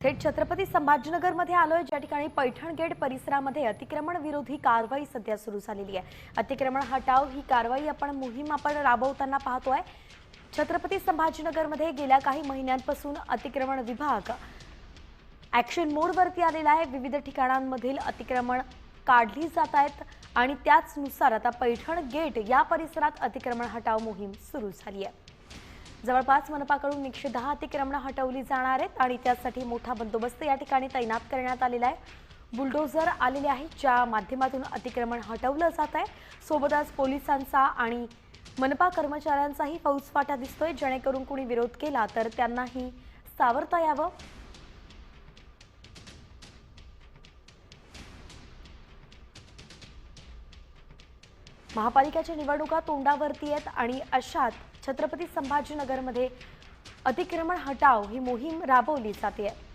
थेट छत्रपती संभाजीनगरमध्ये आलोय, ज्या ठिकाणी पैठण गेट परिसरामध्ये अतिक्रमण विरोधी कारवाई सध्या सुरू झालेली आहे। अतिक्रमण हटाव ही कारवाई मोहीम राबवताना पाहतोय। छत्रपती संभाजीनगरमध्ये गेल्या काही महिन्यांपासून अतिक्रमण विभाग ॲक्शन मोडवरती आलेला आहे। विविध ठिकाणांमधील अतिक्रमण काढली जात आहेत आणि त्याचनुसार आता पैठण गेट या परिसरात अतिक्रमण हटाव मोहीम सुरू झाली आहे। जवळपास मनपाकडून 110 अतिक्रमण हटवली जाणार आहेत आणि त्यासाठी मोठा बंदोबस्त या ठिकाणी तैनात करण्यात आलेला आहे। बुलडोझर आलेले आहे, ज्या माध्यमातून अतिक्रमण हटवलं जात आहे। सोबतच पोलिसांचा आणि मनपा कर्मचाऱ्यांचाही फौजफाटा दिसतोय, जेणेकरून कोणी विरोध केला तर त्यांनाही सावरता यावं। महापालिकेच्या निवडणुका तोंडावरती आहेत आणि अशात छत्रपती संभाजीनगरमध्ये अतिक्रमण हटाव ही मोहीम राबवली जाते आहे।